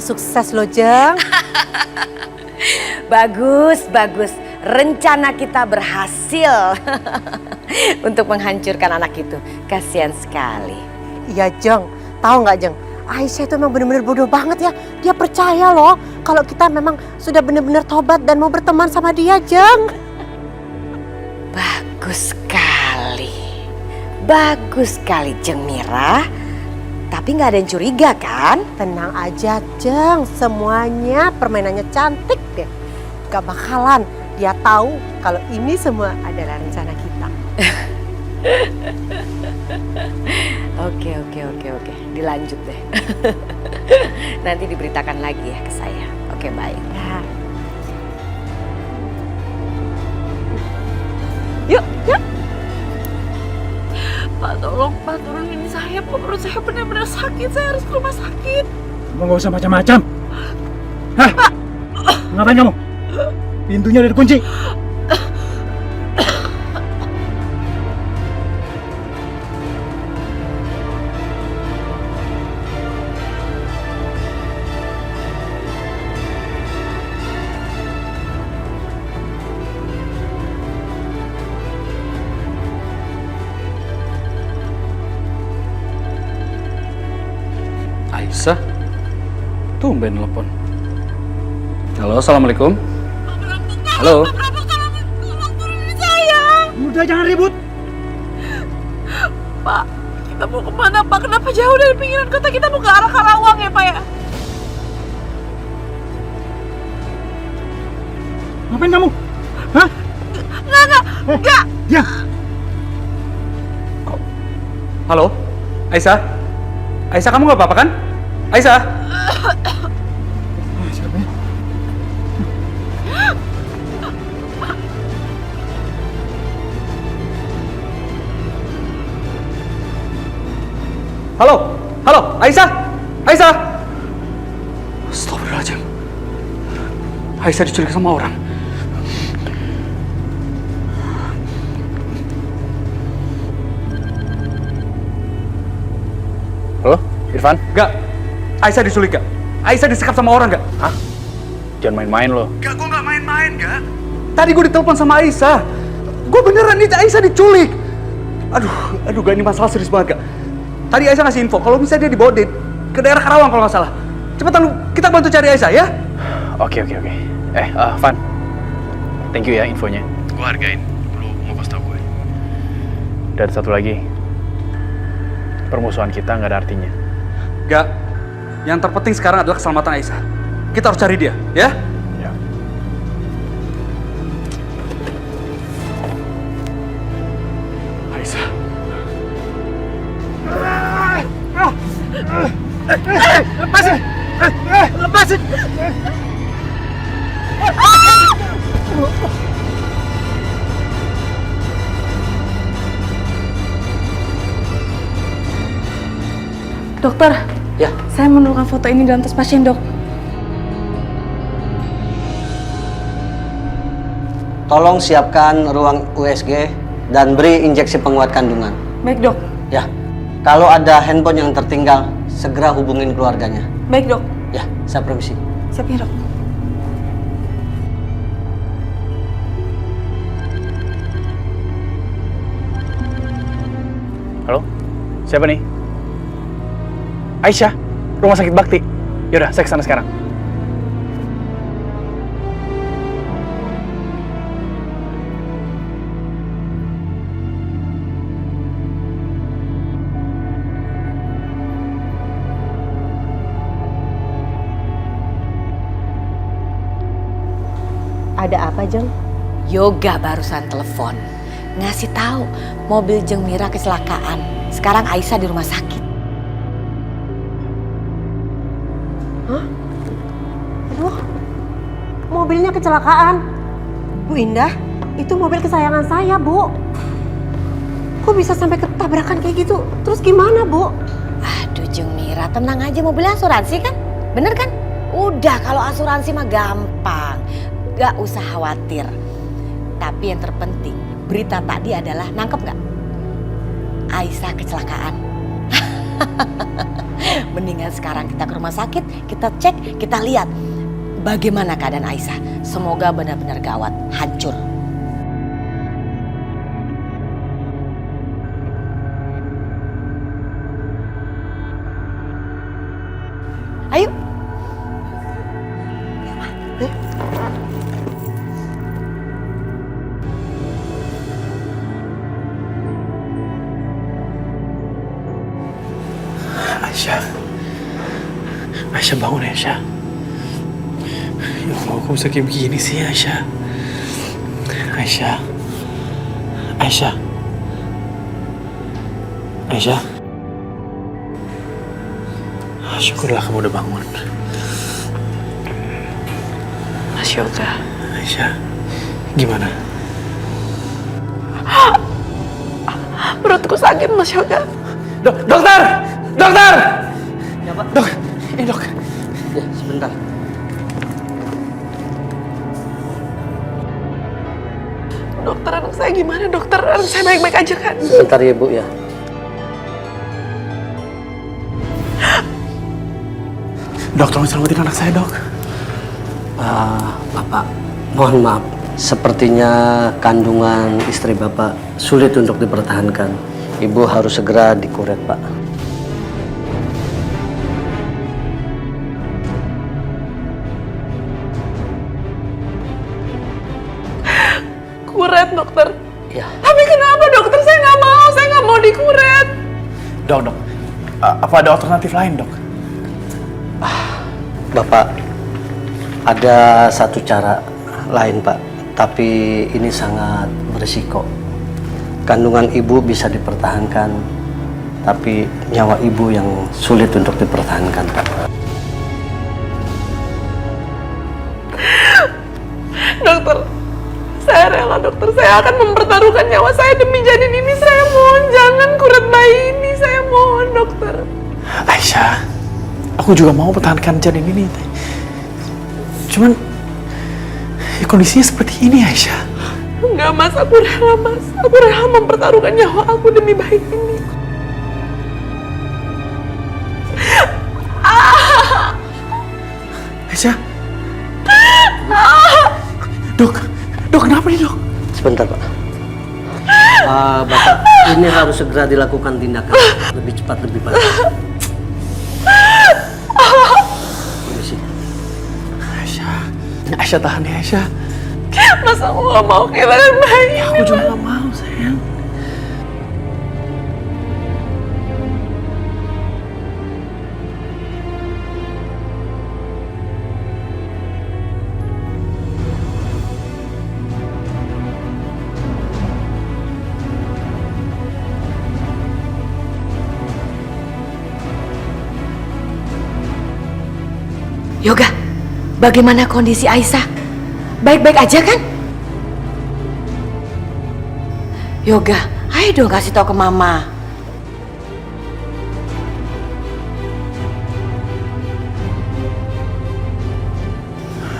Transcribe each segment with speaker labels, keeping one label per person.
Speaker 1: sukses loh, Jeng.
Speaker 2: Bagus, bagus. Rencana kita berhasil untuk menghancurkan anak itu. Kasihan sekali.
Speaker 1: Iya, Jeng. Tahu nggak, Jeng? Aisyah itu memang benar-benar bodoh banget ya. Dia percaya loh kalau kita memang sudah benar-benar tobat dan mau berteman sama dia, Jeng.
Speaker 2: Bagus sekali. Bagus sekali, Jeng Mira. Tapi nggak ada yang curiga kan?
Speaker 1: Tenang aja, Jeng. Semuanya permainannya cantik deh. Gak bakalan dia tahu kalau ini semua adalah rencana kita.
Speaker 2: Oke. Dilanjut deh. Nanti diberitakan lagi ya ke saya. Oke, baik.
Speaker 1: Ya.
Speaker 2: Yuk.
Speaker 3: Pak, tolong Pak, turunin saya. Perut saya benar-benar sakit. Saya harus ke rumah sakit.
Speaker 4: Kamu gak usah macam-macam. Hah? Ngapain kamu? Pintunya udah dikunci.
Speaker 5: Aisyah? Tumben telepon. Halo, assalamualaikum. Halo.
Speaker 3: Tolong turunin saya.
Speaker 4: Udah jangan ribut.
Speaker 3: Pak, kita mau kemana Pak? Kenapa jauh dari pinggiran kota? Kita mau ke arah Karawang ya Pak ya?
Speaker 4: Ngapain kamu? Hah?
Speaker 3: Enggak.
Speaker 4: Diam.
Speaker 5: Halo? Aisyah? Aisyah, kamu gak apa-apa kan? Aisyah?
Speaker 4: Siapa ya?
Speaker 5: Halo? Halo? Aisyah? Aisyah? Astagfirullahaladzim. Aisyah diculik sama orang.
Speaker 6: Halo, Irfan?
Speaker 5: Gak. Aisyah diculik gak? Aisyah disekap sama orang gak?
Speaker 6: Hah? Jangan main-main lo.
Speaker 5: Gak, gue gak main-main gak. Tadi gue ditelepon sama Aisyah. Gue beneran nih Aisyah diculik. Aduh gak, ini masalah serius banget gak. Tadi Aisyah ngasih info kalau misalnya dia dibawa ke daerah Karawang kalau nggak salah. Cepetan lu, kita bantu cari Aisyah ya.
Speaker 6: Oke. Van. Thank you ya infonya. Gue hargain. Lu mau kasih tau gue. Dan satu lagi. Permusuhan kita nggak ada artinya.
Speaker 5: Gak. Yang terpenting sekarang adalah keselamatan Aisyah. Kita harus cari dia, ya?
Speaker 6: Ya.
Speaker 5: Aisyah.
Speaker 4: Lepasin! Lepasin!
Speaker 3: Dokter.
Speaker 5: Ya.
Speaker 3: Saya menemukan foto ini dalam tas pasien, Dok.
Speaker 7: Tolong siapkan ruang USG dan beri injeksi penguat kandungan.
Speaker 3: Baik, Dok.
Speaker 7: Ya. Kalau ada handphone yang tertinggal, segera hubungin keluarganya.
Speaker 3: Baik, Dok.
Speaker 7: Ya, saya permisi.
Speaker 3: Siap ya, Dok.
Speaker 6: Halo? Siapa nih? Aisyah, Rumah Sakit Bakti. Yaudah, saya kesana sekarang.
Speaker 1: Ada apa, Jeng?
Speaker 2: Yoga barusan telepon. Ngasih tahu mobil Jeng Mira kecelakaan. Sekarang Aisyah di rumah sakit.
Speaker 1: Hah? Aduh, mobilnya kecelakaan. Bu Indah, itu mobil kesayangan saya, Bu. Kok bisa sampai ketabrakan kayak gitu? Terus gimana, Bu?
Speaker 2: Aduh Jeng Mira, tenang aja, mobilnya asuransi kan? Bener kan? Udah, kalau asuransi mah gampang. Gak usah khawatir. Tapi yang terpenting, berita tadi adalah, nangkep gak? Aisyah kecelakaan. Mendingan sekarang kita ke rumah sakit, kita cek, kita lihat bagaimana keadaan Aisyah. Semoga benar-benar gawat, hancur. Ayo.
Speaker 6: Aisyah. Aisyah bangun Aisyah. Ya Allah, kok bisa kayak begini sih Aisyah? Aisyah. Aisyah. Aisyah. Syukurlah kamu udah bangun.
Speaker 3: Mas Yoga.
Speaker 6: Aisyah, gimana?
Speaker 3: Perutku sakit, Mas Yoga.
Speaker 6: Dokter! Dokter!
Speaker 7: Ya, Pak.
Speaker 6: Dok, ini dok.
Speaker 7: Ya, sebentar.
Speaker 3: Dokter, anak saya gimana, dokter? Anak saya baik-baik aja kan?
Speaker 7: Sebentar ya, Bu ya.
Speaker 6: Dok, tolong selamatin anak saya, dok.
Speaker 7: Bapak, mohon maaf. Sepertinya kandungan istri Bapak sulit untuk dipertahankan. Ibu harus segera dikuret, Pak.
Speaker 3: Kuret, dokter.
Speaker 7: Ya,
Speaker 3: Tapi kenapa, dokter? Saya nggak mau dikuret.
Speaker 6: Dok. Apa ada alternatif lain, dok?
Speaker 7: Bapak, ada satu cara lain, Pak. Tapi ini sangat berisiko. Kandungan ibu bisa dipertahankan, tapi nyawa ibu yang sulit untuk dipertahankan, Pak.
Speaker 3: Dokter, saya rela, dokter. Saya akan mempertaruhkan nyawa saya demi janin ini. Saya mohon, jangan kuret bayi ini. Saya mohon, dokter.
Speaker 6: Aisyah, aku juga mau pertahankan janin ini. Cuman, ya kondisinya seperti ini, Aisyah.
Speaker 3: Enggak, Mas. Aku rela, Mas. Aku rela mempertaruhkan nyawa aku demi bayi ini.
Speaker 6: Aisyah. Dok, kenapa nih, dok?
Speaker 7: Sebentar, Pak. Bapak, ini harus segera dilakukan tindakan lebih cepat, lebih baik. Permisi.
Speaker 6: Aisyah tahan ya, Aisyah.
Speaker 3: Mas, aku gak mau kehilangan bayi.
Speaker 6: Aku juga gak mau, sayang.
Speaker 2: Yoga, bagaimana kondisi Aisyah? Baik-baik aja kan? Yoga, ayo dong kasih tahu ke Mama.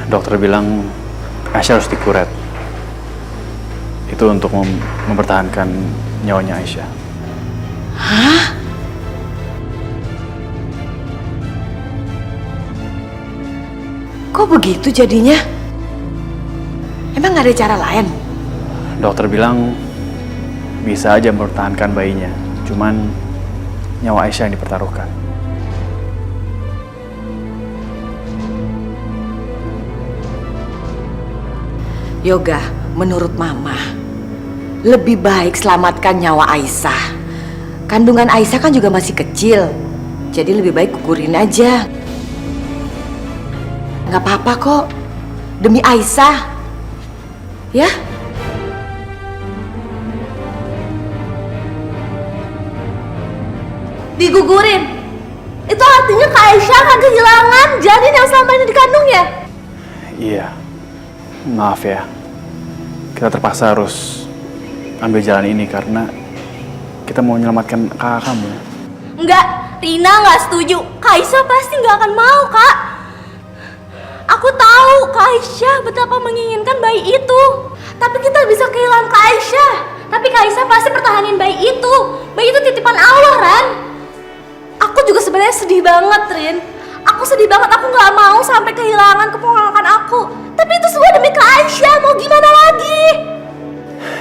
Speaker 6: Dokter bilang Aisyah harus dikuret. Itu untuk mempertahankan nyawanya Aisyah.
Speaker 2: Hah? Kok begitu jadinya? Emang gak ada cara lain?
Speaker 6: Dokter bilang bisa aja mempertahankan bayinya. Cuman nyawa Aisyah yang dipertaruhkan.
Speaker 2: Yoga, menurut Mama, lebih baik selamatkan nyawa Aisyah. Kandungan Aisyah kan juga masih kecil, jadi lebih baik gugurin aja. Gak apa-apa kok, demi Aisyah. Ya?
Speaker 8: Digugurin? Itu artinya Kak Aisyah akan kehilangan janin yang selama ini dikandungnya?
Speaker 6: Iya, maaf ya. Kita terpaksa harus ambil jalan ini karena kita mau menyelamatkan kakak kamu.
Speaker 8: Enggak, Rina nggak setuju. Kak Aisyah pasti nggak akan mau, Kak. Aku tahu Kak Aisyah betapa menginginkan bayi itu. Tapi kita bisa kehilangan Kak Aisyah. Tapi Kak Aisyah pasti pertahanin bayi itu. Bayi itu titipan Allah, Ran. Aku juga sebenarnya Saya sedih banget, Rin. Aku sedih banget, aku gak mau sampai kehilangan keponakan aku. Tapi itu semua demi Kak Aisyah, mau gimana lagi?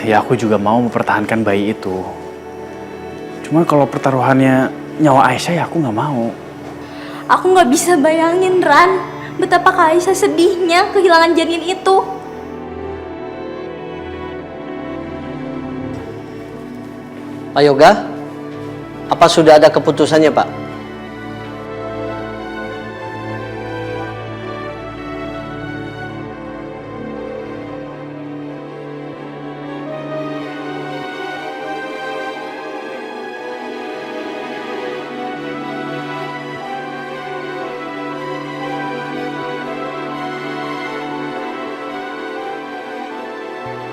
Speaker 6: Ya aku juga mau mempertahankan bayi itu. Cuman kalau pertaruhannya nyawa Aisyah ya aku nggak mau.
Speaker 8: Aku gak bisa bayangin, Ran, betapa Kak Aisyah sedihnya kehilangan janin itu.
Speaker 7: Pak Yoga, apa sudah ada keputusannya, Pak?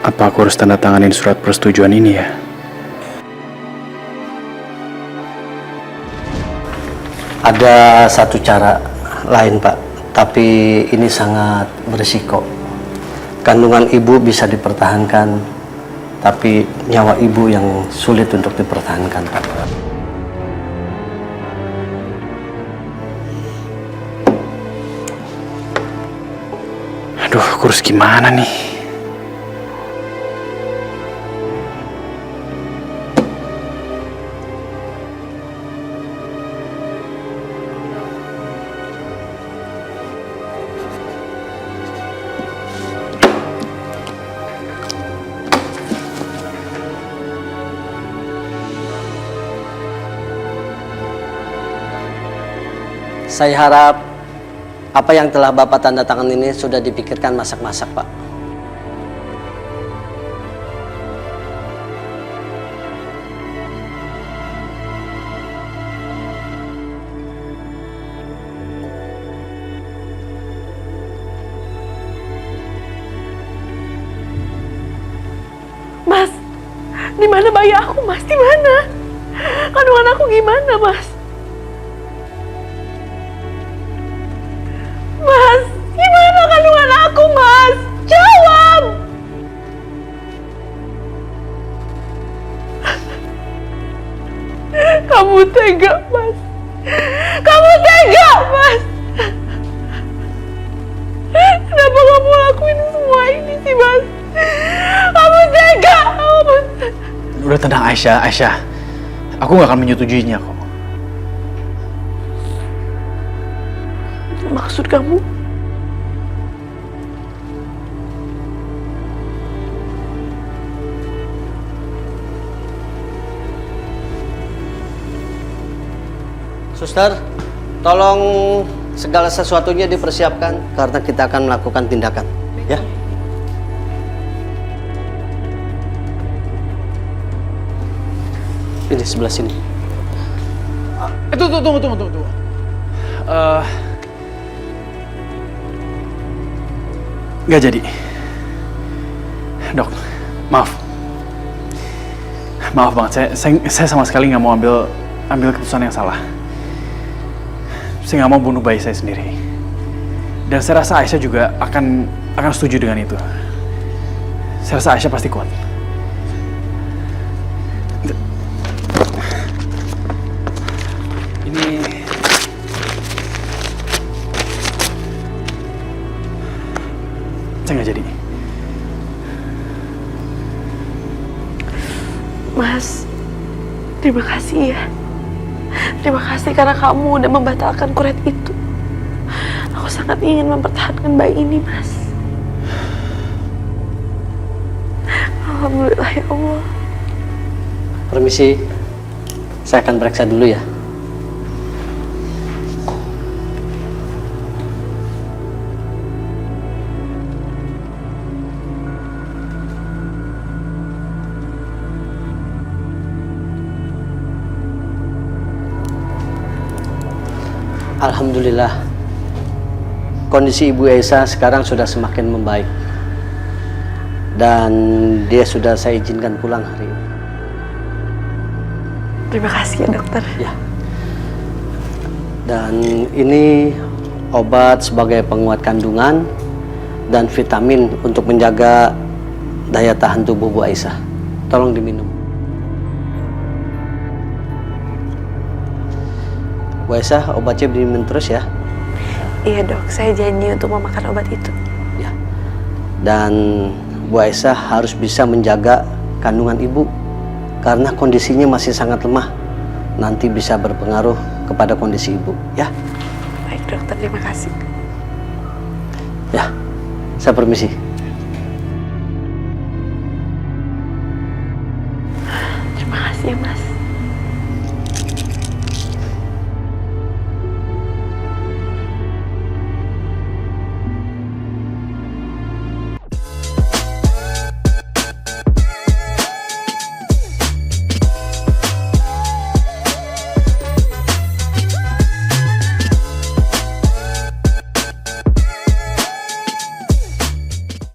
Speaker 6: Apa aku harus tanda tanganin surat persetujuan ini ya?
Speaker 7: Ada satu cara lain, Pak, tapi ini sangat berisiko. Kandungan ibu bisa dipertahankan, tapi nyawa ibu yang sulit untuk dipertahankan, Pak.
Speaker 6: Aduh, aku harus gimana nih?
Speaker 7: Saya harap apa yang telah Bapak tanda tangan ini sudah dipikirkan masak-masak, Pak.
Speaker 3: Mas, di mana bayi aku, Mas? Di mana? Kandungan aku gimana, Mas? Mas, gimana kandungan aku, Mas? Jawab! Kamu tega, Mas. Kamu tega, Mas. Kenapa kamu lakuin semua ini sih, Mas? Kamu tega.
Speaker 6: Udah tenang Aisyah. Aku nggak akan menyetujuinya kok.
Speaker 3: Maksud kamu?
Speaker 7: Suster, tolong segala sesuatunya dipersiapkan karena kita akan melakukan tindakan, ya. Ini sebelah sini.
Speaker 6: Tunggu. Nggak jadi. Dok, maaf. Maaf banget, saya sama sekali nggak mau ambil keputusan yang salah. Saya nggak mau bunuh bayi saya sendiri. Dan saya rasa Aisyah juga akan setuju dengan itu. Saya rasa Aisyah pasti kuat. Ini saya nggak jadi.
Speaker 3: Mas, terima kasih ya. Terima kasih karena kamu udah membatalkan kuret itu. Aku sangat ingin mempertahankan bayi ini, Mas. Alhamdulillah ya Allah.
Speaker 7: Permisi, saya akan periksa dulu ya. Alhamdulillah, kondisi Ibu Aisyah sekarang sudah semakin membaik. Dan dia sudah saya izinkan pulang hari ini.
Speaker 3: Terima kasih ya dokter.
Speaker 7: Ya. Dan ini obat sebagai penguat kandungan dan vitamin untuk menjaga daya tahan tubuh Bu Aisyah. Tolong diminum. Bu Aisyah, obatnya diminum terus ya.
Speaker 3: Iya dok, saya janji untuk memakan obat itu.
Speaker 7: Ya. Dan Bu Aisyah harus bisa menjaga kandungan ibu karena kondisinya masih sangat lemah. Nanti bisa berpengaruh kepada kondisi ibu, ya.
Speaker 3: Baik dokter, terima kasih.
Speaker 7: Ya, saya permisi.
Speaker 3: Terima kasih ya mas.